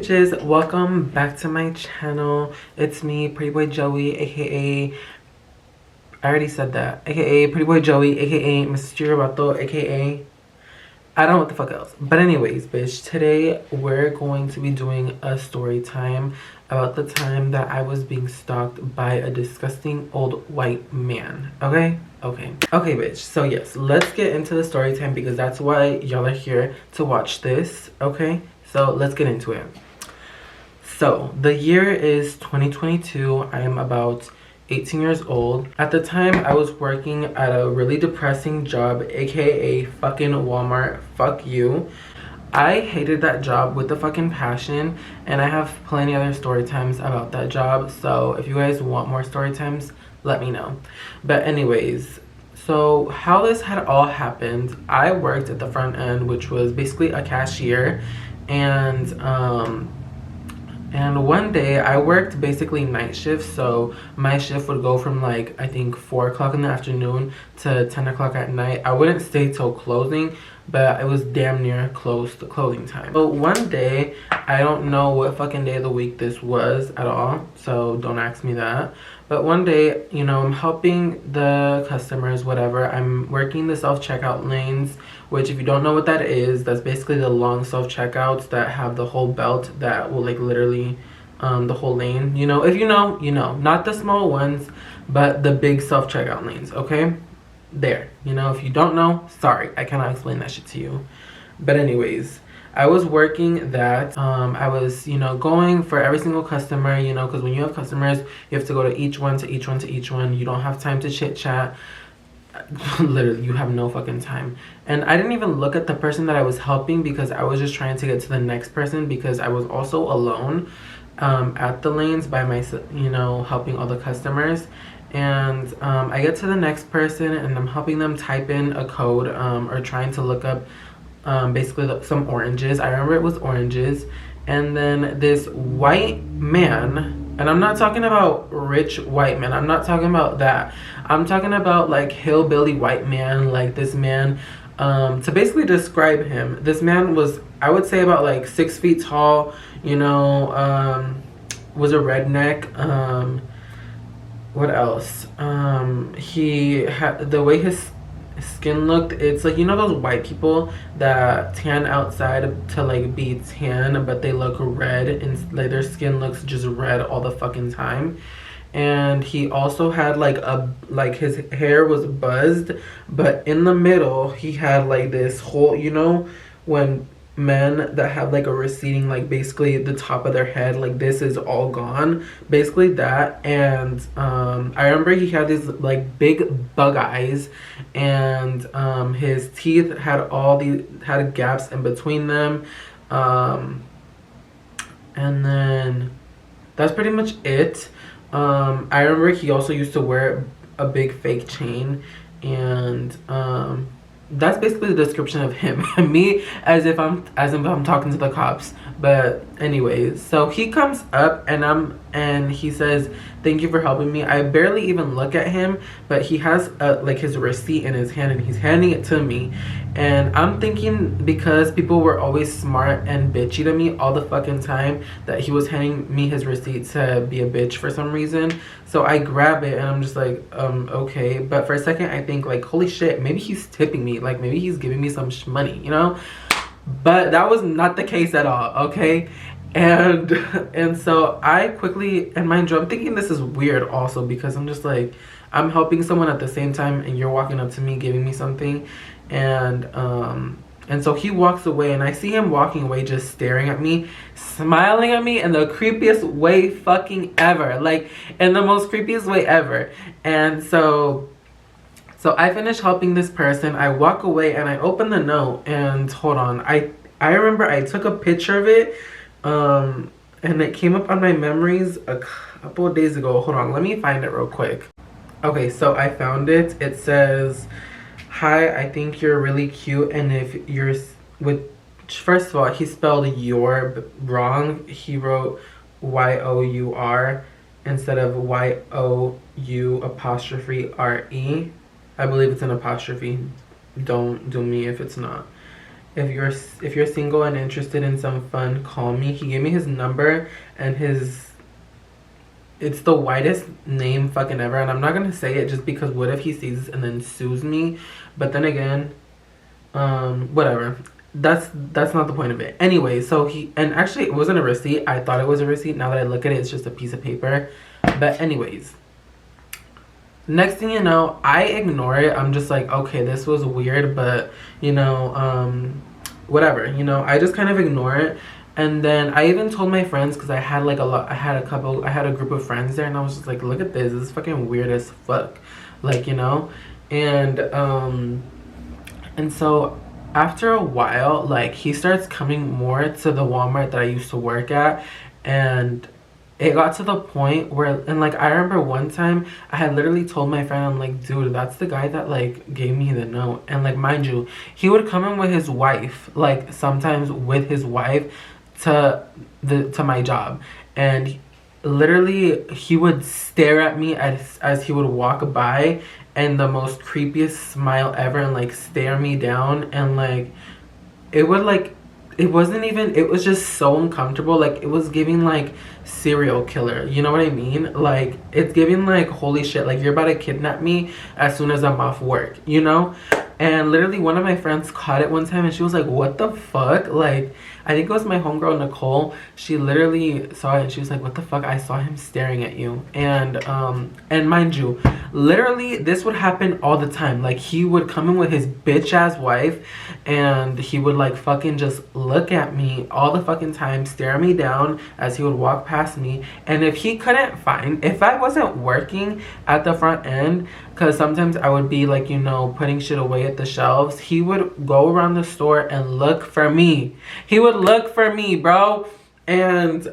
bitches, welcome back to my channel. It's me, Pretty Boy Joey, aka I already said that, aka Pretty Boy Joey, aka Mr. Rato, aka I don't know what the fuck else. But anyways, bitch, today we're going to be doing a story time about the time that I was being stalked by a disgusting old white man. Okay, bitch. So yes, let's get into the story time because that's why y'all are here to watch this. Okay, so let's get into it. So the year is 2022. I am about 18 years old. At the time, I was working at a really depressing job, aka fucking Walmart. Fuck you. I hated that job with a fucking passion, and I have plenty other story times about that job. So if you guys want more story times, let me know. But anyways, so how this had all happened, I worked at the front end, which was basically a cashier, and one day I worked basically night shifts, so my shift would go from like I think 4 o'clock in the afternoon to 10 o'clock at night. I wouldn't stay till closing, but it was damn near close to closing time. But one day, I don't know what fucking day of the week this was at all, so don't ask me that. But one day, you know, I'm helping the customers, whatever. I'm working the self-checkout lanes, which if you don't know what that is, that's basically the long self-checkouts that have the whole belt that will like literally the whole lane. You know, if you know, you know. Not the small ones, but the big self-checkout lanes, okay? There. You know, if you don't know, sorry. I cannot explain that shit to you. But anyways, I was working that. I was, you know, going for every single customer, you know, because when you have customers, you have to go to each one, to each one, to each one. You don't have time to chit chat. Literally, you have no fucking time. And I didn't even look at the person that I was helping because I was just trying to get to the next person because I was also alone at the lanes by myself, you know, helping all the customers. And I get to the next person and I'm helping them type in a code or trying to look up basically some oranges. I remember it was oranges. And then this white man, and I'm not talking about rich white man, I'm not talking about that, I'm talking about like hillbilly white man. Like this man, to basically describe him, this man was, I would say, about like 6 feet tall, you know, was a redneck. What else? He had, the way his skin looked, it's like, you know those white people that tan outside to like be tan, but they look red and like their skin looks just red all the fucking time. And he also had like his hair was buzzed, but in the middle he had like this whole, you know, when men that have like a receding, like basically the top of their head, like this is all gone, basically that. And I remember he had these like big bug eyes, and his teeth had had gaps in between them, and then that's pretty much it. I remember he also used to wear a big fake chain, and that's basically the description of him. Me as if I'm talking to the cops. But anyways, so he comes up and he says, "Thank you for helping me." I barely even look at him, but he has like his receipt in his hand and he's handing it to me. And I'm thinking, because people were always smart and bitchy to me all the fucking time, that he was handing me his receipt to be a bitch for some reason. So I grab it and I'm just like, okay. But for a second I think like, holy shit, maybe he's tipping me, like maybe he's giving me some money, you know? But that was not the case at all, okay? And so I quickly, and mind you, I'm thinking this is weird also because I'm just like, I'm helping someone at the same time and you're walking up to me giving me something. And so he walks away and I see him walking away just staring at me, smiling at me in the creepiest way fucking ever, like in the most creepiest way ever. And so I finish helping this person, I walk away and I open the note, and hold on, I remember I took a picture of it, and it came up on my memories a couple of days ago. Hold on, let me find it real quick. Okay, so I found it. It says, "Hi, I think you're really cute, and if you're with," first of all, he spelled your wrong. He wrote Y-O-U-R instead of Y-O-U apostrophe R-E. I believe it's an apostrophe. Don't do me if it's not. if you're single and interested in some fun, call me. He gave me his number and his it's the whitest name fucking ever, and I'm not gonna say it just because what if he sees this and then sues me? But then again, whatever. That's not the point of it. Anyway, so he and actually it wasn't a receipt. I thought it was a receipt. Now that I look at it, it's just a piece of paper. But anyways, next thing you know, I ignore it. I'm just like, okay, this was weird, but you know, whatever. You know, I just kind of ignore it. And then I even told my friends because I had like I had a group of friends there, and I was just like, look at this. This is fucking weird as fuck, like, you know, and so after a while, like, he starts coming more to the Walmart that I used to work at, and it got to the point where, and like, I remember one time I had literally told my friend, I'm like, dude, that's the guy that like gave me the note. And like, mind you, he would come in with his wife, like sometimes with his wife to my job, and literally he would stare at me as he would walk by, and the most creepiest smile ever, and like stare me down, and like it would like it wasn't even, it was just so uncomfortable. Like, it was giving like serial killer, you know what I mean? Like, it's giving like, holy shit, like you're about to kidnap me as soon as I'm off work, you know? And literally one of my friends caught it one time, and she was like, what the fuck? Like, I think it was my homegirl Nicole. She literally saw it and she was like, what the fuck? I saw him staring at you. And mind you, literally this would happen all the time. Like, he would come in with his bitch ass wife, and he would like fucking just look at me all the fucking time, stare me down as he would walk past me. And if he couldn't find, if I wasn't working at the front end, because sometimes I would be like, you know, putting shit away at the shelves, he would go around the store and look for me. He would look for me, bro. And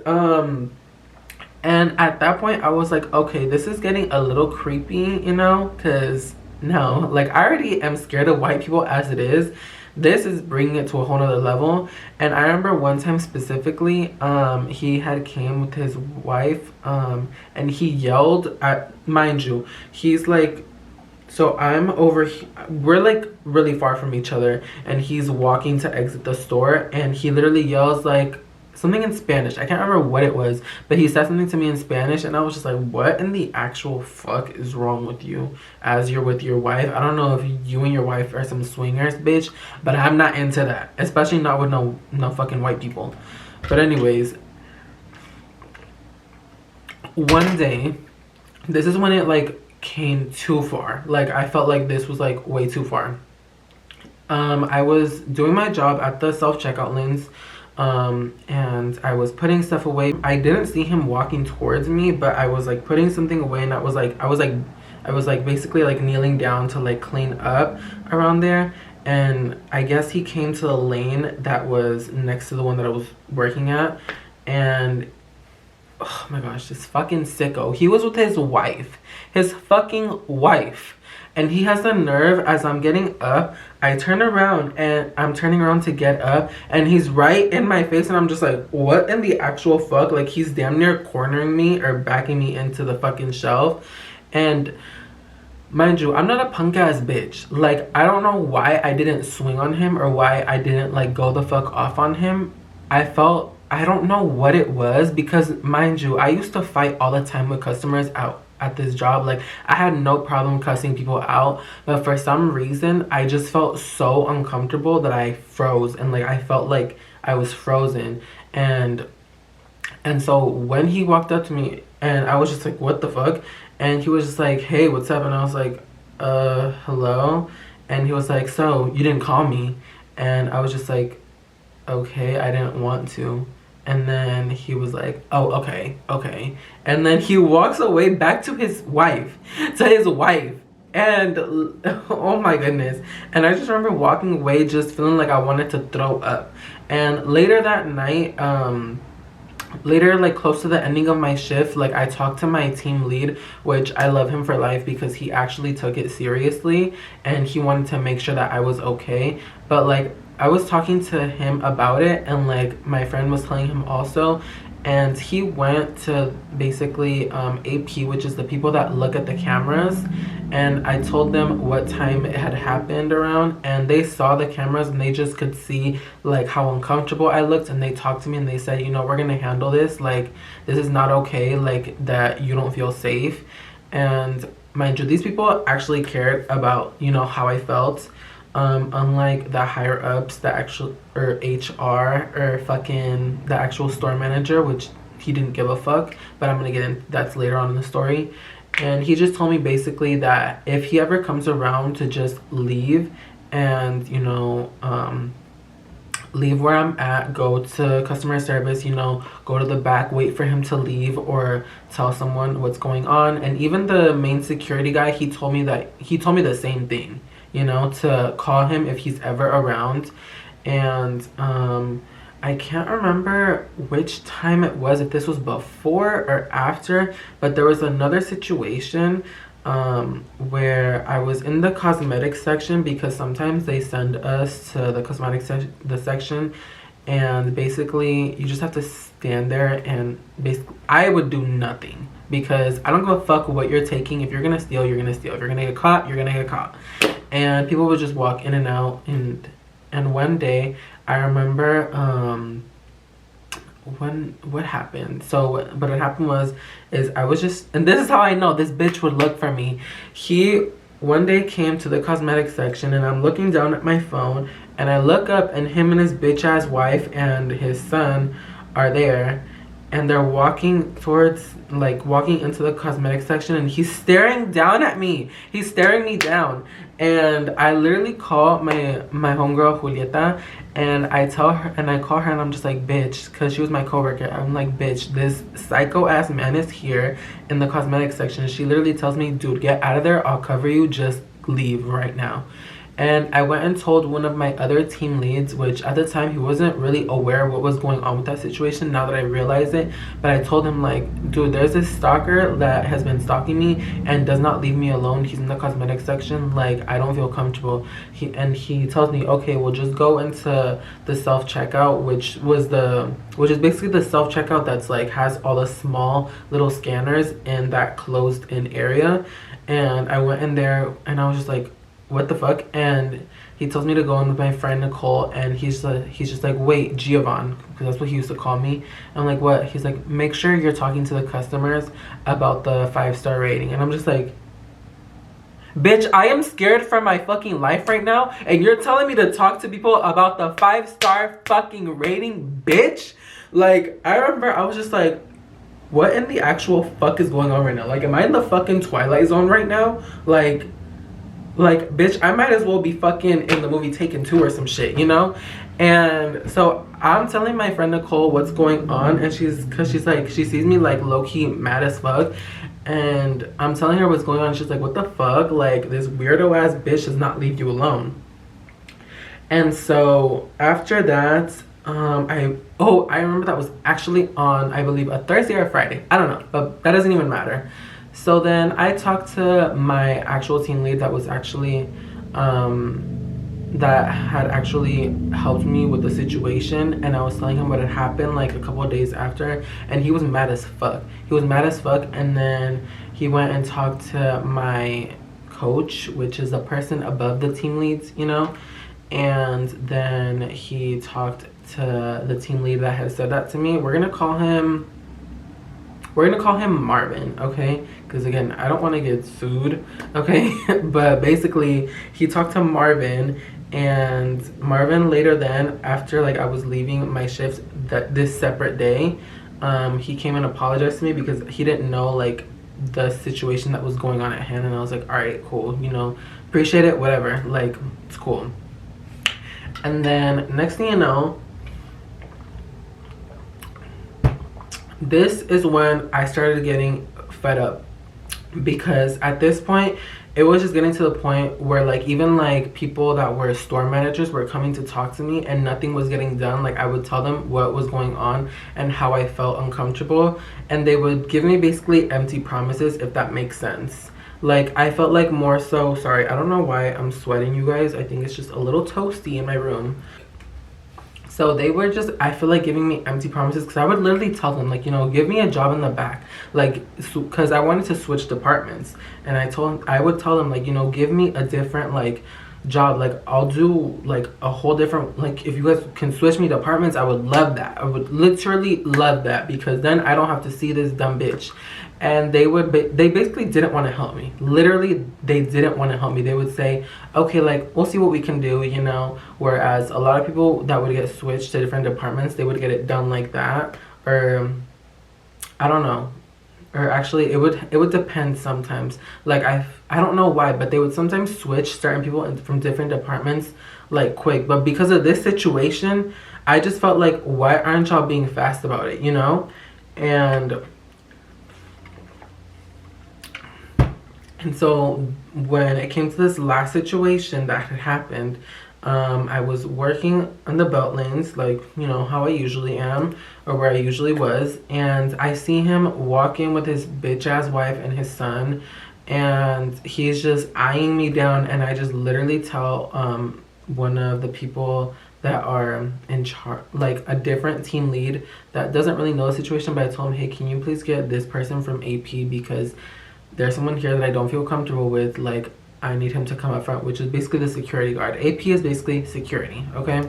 at that point I was like, okay, this is getting a little creepy, you know, because no, like, I already am scared of white people as it is. This is bringing it to a whole nother level. And I remember one time specifically, he had came with his wife, and he yelled at, mind you, he's like, so I'm over, we're like really far from each other, and he's walking to exit the store, and he literally yells like something in Spanish. I can't remember what it was, but he said something to me in Spanish, and I was just like, what in the actual fuck is wrong with you as you're with your wife? I don't know if you and your wife are some swingers, bitch, but I'm not into that, especially not with no fucking white people. But anyways, one day, this is when it like came too far. Like, I felt like this was like way too far. I was doing my job at the self-checkout lanes, and I was putting stuff away. I didn't see him walking towards me, but I was like putting something away, and I was like basically like kneeling down to like clean up around there. And I guess he came to the lane that was next to the one that I was working at, and oh my gosh, this fucking sicko. He was with his wife. His fucking wife. And he has the nerve, as I'm getting up, I turn around, and I'm turning around to get up, and he's right in my face, and I'm just like, what in the actual fuck? Like, he's damn near cornering me or backing me into the fucking shelf. And mind you, I'm not a punk ass bitch. Like, I don't know why I didn't swing on him or why I didn't like go the fuck off on him. I don't know what it was, because mind you, I used to fight all the time with customers out at this job. Like, I had no problem cussing people out, but for some reason I just felt so uncomfortable that I froze, and like I felt like I was frozen. And so when he walked up to me, and I was just like, what the fuck? And he was just like, hey, what's up? And I was like, hello? And he was like, so you didn't call me? And I was just like, okay, I didn't want to. And then he was like, oh, okay. And then he walks away back to his wife. And oh my goodness. And I just remember walking away just feeling like I wanted to throw up. And later that night, later, like close to the ending of my shift, like I talked to my team lead, which I love him for life because he actually took it seriously and he wanted to make sure that I was okay. But like, I was talking to him about it, and like my friend was telling him also, and he went to basically AP, which is the people that look at the cameras, and I told them what time it had happened around, and they saw the cameras and they just could see like how uncomfortable I looked, and they talked to me and they said, you know, we're gonna handle this, like this is not okay, like that you don't feel safe. And mind you, these people actually cared about, you know, how I felt. Unlike the higher ups, the actual or HR or fucking the actual store manager, which he didn't give a fuck, but I'm gonna get in that's later on in the story. And he just told me basically that if he ever comes around to just leave and, you know, leave where I'm at, go to customer service, you know, go to the back, wait for him to leave or tell someone what's going on. And even the main security guy, he told me the same thing, you know, to call him if he's ever around. And I can't remember which time it was, if this was before or after, but there was another situation where I was in the cosmetics section, because sometimes they send us to the cosmetics section, and basically you just have to stand there, and basically I would do nothing because I don't give a fuck what you're taking. If you're gonna steal, you're gonna steal. If you're gonna get caught, you're gonna get caught. And people would just walk in and out. And one day I remember what happened. So what had happened is I was just, and this is how I know this bitch would look for me. He one day came to the cosmetics section, and I'm looking down at my phone, and I look up, and him and his bitch ass wife and his son are there, and they're walking into the cosmetic section, and he's staring down at me. He's staring me down. And I literally call my homegirl Julieta, and I call her, and I'm just like, bitch, because she was my coworker. I'm like, bitch, this psycho ass man is here in the cosmetic section. She literally tells me, dude, get out of there, I'll cover you, just leave right now. And I went and told one of my other team leads, which at the time he wasn't really aware of what was going on with that situation, now that I realize it. But I told him, like, dude, there's this stalker that has been stalking me and does not leave me alone. He's in the cosmetic section. Like, I don't feel comfortable. He tells me, okay, we'll just go into the self-checkout, which is basically the self-checkout that's like has all the small little scanners in that closed in area. And I went in there, and I was just like, what the fuck? And he tells me to go in with my friend Nicole, and he's just like, wait, Giovanni, because that's what he used to call me. I'm like, what? He's like, make sure you're talking to the customers about the 5-star rating. And I'm just like, bitch, I am scared for my fucking life right now, and you're telling me to talk to people about the 5-star fucking rating, bitch? Like, I remember I was just like, what in the actual fuck is going on right now? Like, am I in the fucking Twilight Zone right now? Like, bitch, I might as well be fucking in the movie Taken 2 or some shit, you know? And so I'm telling my friend Nicole what's going on, and cause she's like, she sees me like low-key mad as fuck, and I'm telling her what's going on. She's like, what the fuck? Like, this weirdo ass bitch does not leave you alone. And so after that, I remember that was actually on, I believe, a Thursday or a Friday. I don't know, but that doesn't even matter. So then I talked to my actual team lead that was actually, that had actually helped me with the situation, and I was telling him what had happened like a couple of days after, and he was mad as fuck. And then he went and talked to my coach, which is the person above the team leads, you know, and then he talked to the team lead that had said that to me. We're gonna call him Marvin, okay? Because again, I don't want to get sued, okay? But basically, he talked to Marvin, and Marvin later then, after like I was leaving my shift this separate day, he came and apologized to me because he didn't know like the situation that was going on at hand. And I was like, all right, cool, you know, appreciate it, whatever, like, it's cool. And then next thing you know, this is when I started getting fed up, because at this point it was just getting to the point where like even like people that were store managers were coming to talk to me and nothing was getting done. Like, I would tell them what was going on and how I felt uncomfortable, and they would give me basically empty promises, if that makes sense. Like, I felt like more so, sorry, I don't know why I'm sweating, you guys. I think it's just a little toasty in my room. So they were just, I feel like, giving me empty promises, because I would literally tell them, like, you know, give me a job in the back, like, because I wanted to switch departments. And I would tell them, like, you know, give me a different, like, job. Like, I'll do, like, a whole different, like, if you guys can switch me departments, I would love that. I would literally love that, because then I don't have to see this dumb bitch. And they basically didn't want to help me. Literally, they didn't want to help me. They would say, okay, like, we'll see what we can do, you know. Whereas a lot of people that would get switched to different departments, they would get it done like that. Or I don't know. Or actually, it would depend sometimes. Like, I don't know why, but they would sometimes switch certain people from different departments, like, quick. But because of this situation, I just felt like, why aren't y'all being fast about it, you know? And so when it came to this last situation that had happened, I was working on the belt lanes, like, you know, how I usually am, or where I usually was. And I see him walking with his bitch ass wife and his son. And he's just eyeing me down. And I just literally tell one of the people that are in charge, like a different team lead that doesn't really know the situation, but I told him, hey, can you please get this person from AP, because there's someone here that I don't feel comfortable with. Like, I need him to come up front, which is basically the security guard. AP is basically security, okay?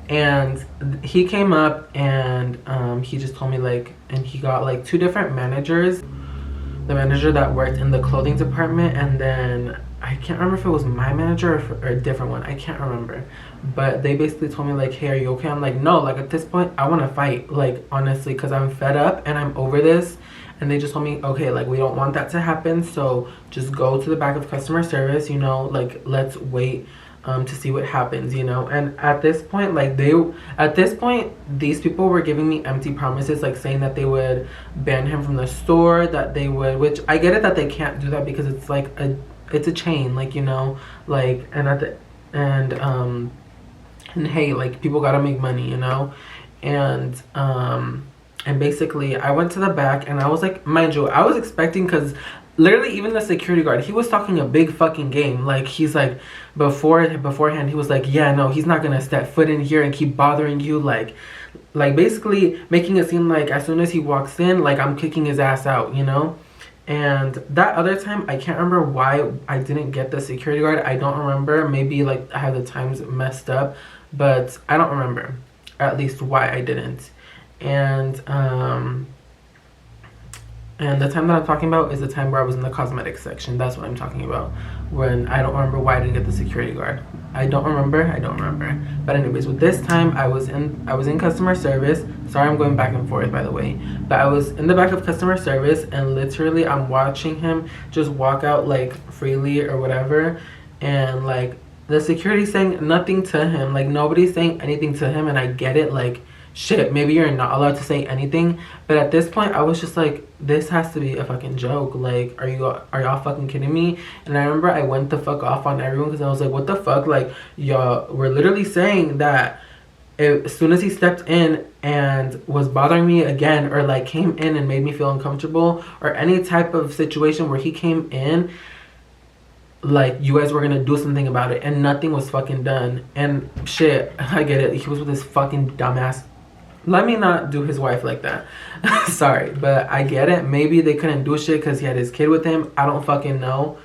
And he came up, and he just told me, like, and he got like 2 different managers. The manager that worked in the clothing department, and then I can't remember if it was my manager or a different one. I can't remember. But they basically told me, like, hey, are you okay? I'm like, no, like, at this point, I want to fight, like, honestly, because I'm fed up and I'm over this. And they just told me, okay, like, we don't want that to happen, so just go to the back of customer service, you know, like, let's wait to see what happens, you know. And at this point, like, these people were giving me empty promises, like, saying that they would ban him from the store, that they would, which I get it that they can't do that, because it's like it's a chain, like, you know, like, and hey, like, people gotta make money, you know. And basically, I went to the back, and I was like, mind you, I was expecting, because literally even the security guard, he was talking a big fucking game. Like, he's like, beforehand, he was like, yeah, no, he's not gonna step foot in here and keep bothering you. Like basically making it seem like as soon as he walks in, like, I'm kicking his ass out, you know? And that other time, I can't remember why I didn't get the security guard. I don't remember. Maybe, like, I had the times messed up, but I don't remember at least why I didn't. And the time that I'm talking about is the time where I was in the cosmetics section. That's what I'm talking about. When I don't remember why I didn't get the security guard. I don't remember. But anyways, with this time, I was in customer service. Sorry, I'm going back and forth, by the way. But I was in the back of customer service, and literally I'm watching him just walk out, like, freely or whatever. And, like, the security saying nothing to him. Like, nobody's saying anything to him, and I get it. Like, shit, maybe you're not allowed to say anything. But at this point, I was just like, this has to be a fucking joke. Like, are y'all fucking kidding me? And I remember I went the fuck off on everyone, because I was like, what the fuck? Like, y'all were literally saying that as soon as he stepped in and was bothering me again, or like came in and made me feel uncomfortable, or any type of situation where he came in, like, you guys were gonna do something about it, and nothing was fucking done. And shit, I get it. He was with his fucking dumbass. Let me not do his wife like that. Sorry, but I get it. Maybe they couldn't do shit because he had his kid with him. I don't fucking know.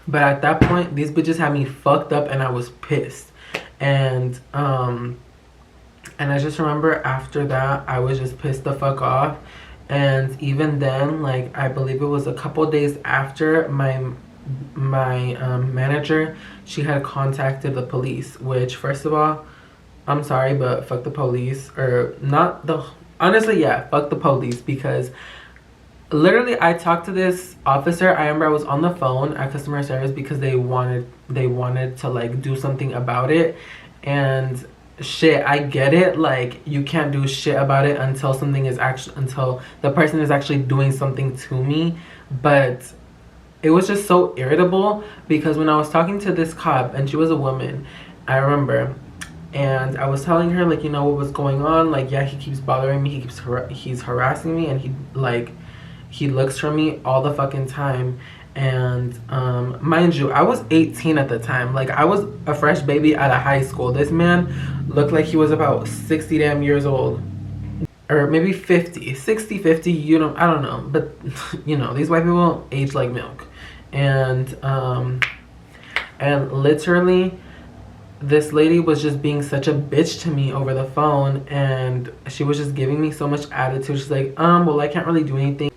But at that point, these bitches had me fucked up, and I was pissed. And I just remember after that, I was just pissed the fuck off. And even then, like, I believe it was a couple days after, my manager, she had contacted the police, which, first of all, I'm sorry, but fuck the police. Or not the, honestly, yeah, fuck the police, because literally I talked to this officer. I remember I was on the phone at customer service because they wanted to, like, do something about it. And shit, I get it, like, you can't do shit about it until until the person is actually doing something to me. But it was just so irritable, because when I was talking to this cop, and she was a woman, I remember, and I was telling her, like, you know, what was going on. Like, yeah, he keeps bothering me, he's harassing me, and he looks for me all the fucking time. And mind you, I was 18 at the time. Like, I was a fresh baby out of high school. This man looked like he was about 60 damn years old, or maybe 50, 60, 50. You know, I don't know, but you know, these white people age like milk. And literally, this lady was just being such a bitch to me over the phone, and she was just giving me so much attitude. She's like, well, I can't really do anything.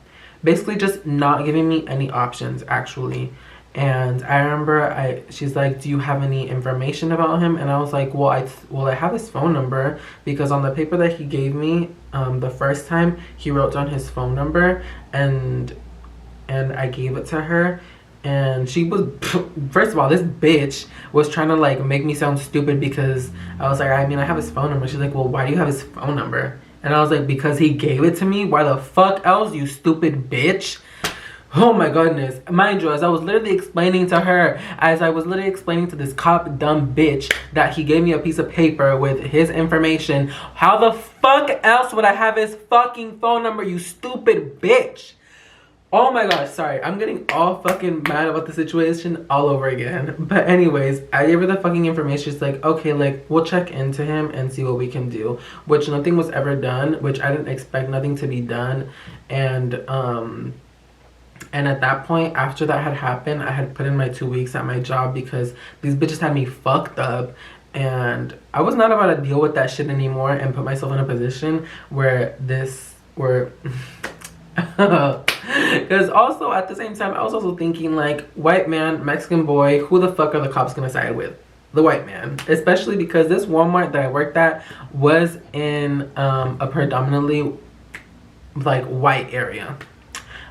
Basically just not giving me any options, actually. And I remember she's like, do you have any information about him? And I was like, well, I have his phone number, because on the paper that he gave me the first time, he wrote down his phone number, and I gave it to her. And she was, first of all, this bitch was trying to like make me sound stupid, because I was like, I mean, I have his phone number. She's like, well, why do you have his phone number? And I was like, because he gave it to me. Why the fuck else, you stupid bitch? Oh my goodness. Mind you, as I was literally explaining to her, as I was literally explaining to this cop dumb bitch that he gave me a piece of paper with his information, how the fuck else would I have his fucking phone number, you stupid bitch? Oh my gosh, sorry. I'm getting all fucking mad about the situation all over again. But anyways, I gave her the fucking information. She's like, okay, like, we'll check into him and see what we can do. Which nothing was ever done, which I didn't expect nothing to be done. And at that point, after that had happened, I had put in my 2 weeks at my job, because these bitches had me fucked up. And I was not about to deal with that shit anymore and put myself in a position where because also at the same time, I was also thinking, like, white man, Mexican boy, who the fuck are the cops gonna side with? The white man. Especially because this Walmart that I worked at was in a predominantly like white area.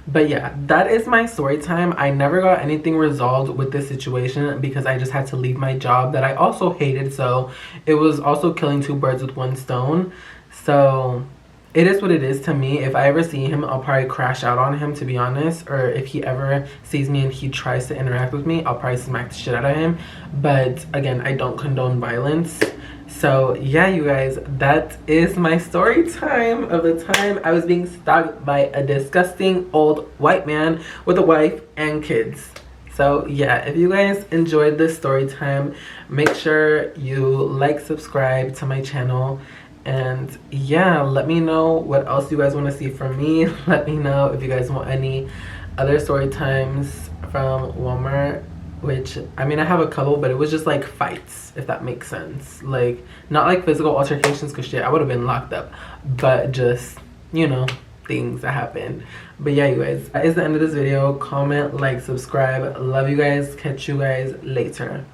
But yeah, that is my story time. I never got anything resolved with this situation, because I just had to leave my job that I also hated. So it was also killing two birds with one stone. So it is what it is to me. If I ever see him, I'll probably crash out on him, to be honest. Or if he ever sees me and he tries to interact with me, I'll probably smack the shit out of him. But again, I don't condone violence. So yeah, you guys, that is my story time of the time I was being stalked by a disgusting old white man with a wife and kids. So yeah, if you guys enjoyed this story time, make sure you like, subscribe to my channel. And yeah, let me know what else you guys want to see from me. Let me know if you guys want any other story times from Walmart, which, I mean, I have a couple, but it was just like fights, if that makes sense. Like, not like physical altercations, because shit, I would have been locked up, but just, you know, things that happen. But yeah, you guys, that is the end of this video. Comment, like, subscribe. Love you guys. Catch you guys later.